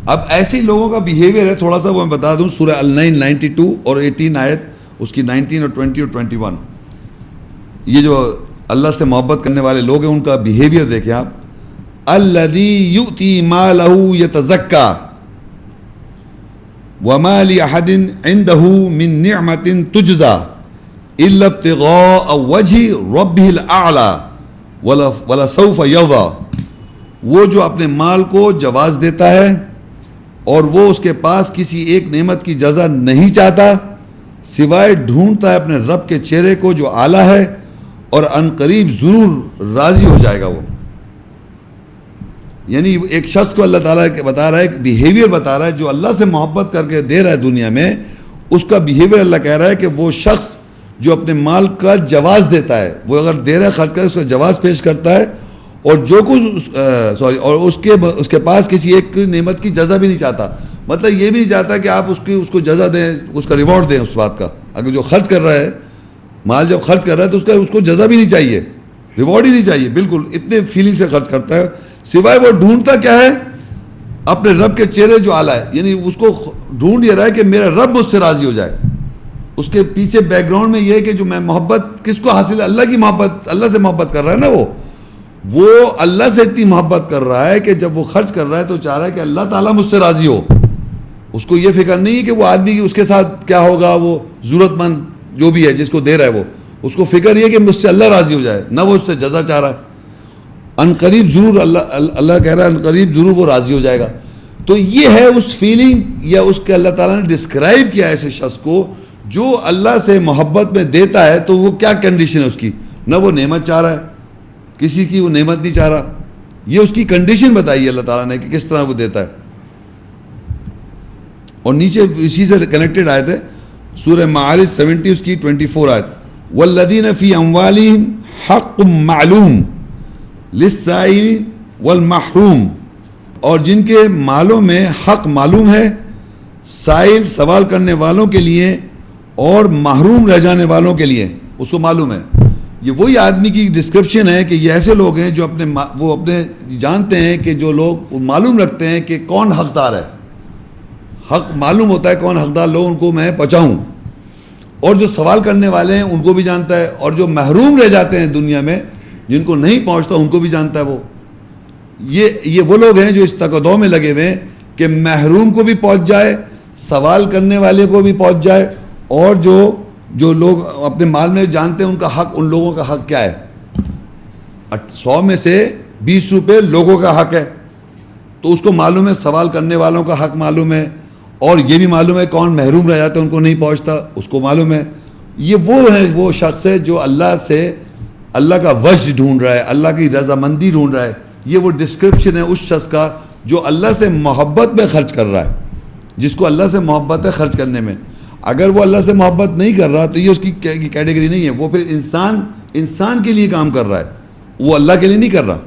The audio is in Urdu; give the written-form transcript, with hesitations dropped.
اب ایسے لوگوں کا بیہیویئر ہے، تھوڑا سا وہ میں بتا دوں، سورہ النین 92 اور 18 آیت، اس کی 19 اور 20 اور 21، یہ جو اللہ سے محبت کرنے والے لوگ ہیں ان کا بیہیویئر دیکھیں آپ. الذی یؤتی مالہ یتزکا وما لأحد عنده من نعمت تجزا الا ابتغاء وجہ ربہ الاعلی ولسوف یرضی. وہ جو اپنے مال کو جواز دیتا ہے اور وہ اس کے پاس کسی ایک نعمت کی جزا نہیں چاہتا سوائے ڈھونڈتا ہے اپنے رب کے چہرے کو جو اعلیٰ ہے، اور ان قریب ضرور راضی ہو جائے گا وہ. یعنی ایک شخص کو اللہ تعالیٰ بتا رہا ہے، ایک بیہیویئر بتا رہا ہے جو اللہ سے محبت کر کے دے رہا ہے دنیا میں، اس کا بیہیویئر اللہ کہہ رہا ہے کہ وہ شخص جو اپنے مال کا جواز دیتا ہے، وہ اگر دے رہا ہے خرچ کرے اس کا جواز پیش کرتا ہے، اور جو کچھ اور اس کے پاس کسی ایک نعمت کی جزا بھی نہیں چاہتا. مطلب یہ بھی نہیں چاہتا کہ آپ اس کو جزا دیں، اس کا ریوارڈ دیں اس بات کا. اگر جو خرچ کر رہا ہے مال جب خرچ کر رہا ہے تو اس کو جزا بھی نہیں چاہیے، ریوارڈ ہی نہیں چاہیے، بالکل اتنے فیلنگ سے خرچ کرتا ہے. سوائے وہ ڈھونڈتا کیا ہے؟ اپنے رب کے چہرے جو اعلیٰ ہے، یعنی اس کو ڈھونڈ یہ رہا ہے کہ میرا رب مجھ سے راضی ہو جائے. اس کے پیچھے بیک گراؤنڈ میں یہ ہے کہ جو میں محبت کس کو حاصل ہے؟ اللہ کی محبت، اللہ سے محبت کر رہا ہے نا. وہ اللہ سے اتنی محبت کر رہا ہے کہ جب وہ خرچ کر رہا ہے تو چاہ رہا ہے کہ اللہ تعالیٰ مجھ سے راضی ہو. اس کو یہ فکر نہیں ہے کہ وہ آدمی اس کے ساتھ کیا ہوگا، وہ ضرورت مند جو بھی ہے جس کو دے رہا ہے وہ، اس کو فکر یہ ہے کہ مجھ سے اللہ راضی ہو جائے، نہ وہ اس سے جزا چاہ رہا ہے. ان قریب ضرور اللہ کہہ رہا ہے ان قریب ضرور وہ راضی ہو جائے گا. تو یہ ہے اس فیلنگ، یا اس کے اللہ تعالیٰ نے ڈسکرائب کیا ایسے شخص کو جو اللہ سے محبت میں دیتا ہے. تو وہ کیا کنڈیشن ہے اس کی؟ نہ وہ نعمت چاہ رہا ہے، کسی کی وہ نعمت نہیں چاہ رہا. یہ اس کی کنڈیشن بتائی ہے اللہ تعالیٰ نے کہ کس طرح وہ دیتا ہے. اور نیچے اسی سے کنیکٹڈ آیت ہے سورہ معارج 70 اس کی 24 آیت، والذین فی اموالہم حق معلوم للسائل والمحروم. اور جن کے مالوں میں حق معلوم ہے سائل سوال کرنے والوں کے لیے اور محروم رہ جانے والوں کے لیے، اس کو معلوم ہے. یہ وہی آدمی کی ڈسکرپشن ہے کہ یہ ایسے لوگ ہیں جو اپنے جانتے ہیں کہ جو لوگ معلوم رکھتے ہیں کہ کون حقدار ہے، حق معلوم ہوتا ہے کون حقدار لوگ ان کو میں پہنچاؤں. اور جو سوال کرنے والے ہیں ان کو بھی جانتا ہے، اور جو محروم رہ جاتے ہیں دنیا میں جن کو نہیں پہنچتا ان کو بھی جانتا ہے. یہ وہ لوگ ہیں جو اس تقدو میں لگے ہوئے ہیں کہ محروم کو بھی پہنچ جائے، سوال کرنے والے کو بھی پہنچ جائے، اور جو لوگ اپنے مال میں جانتے ہیں ان کا حق، ان لوگوں کا حق کیا ہے. 100 میں سے 20 روپے لوگوں کا حق ہے، تو اس کو معلوم ہے سوال کرنے والوں کا حق معلوم ہے، اور یہ بھی معلوم ہے کون محروم رہ جاتا ہے ان کو نہیں پہنچتا اس کو معلوم ہے. یہ وہ شخص ہے جو اللہ سے اللہ کا وجہ ڈھونڈ رہا ہے، اللہ کی رضامندی ڈھونڈ رہا ہے. یہ وہ ڈسکرپشن ہے اس شخص کا جو اللہ سے محبت میں خرچ کر رہا ہے، جس کو اللہ سے محبت ہے خرچ کرنے میں. اگر وہ اللہ سے محبت نہیں کر رہا تو یہ اس کی کیٹیگری نہیں ہے. وہ پھر انسان کے لیے کام کر رہا ہے، وہ اللہ کے لیے نہیں کر رہا.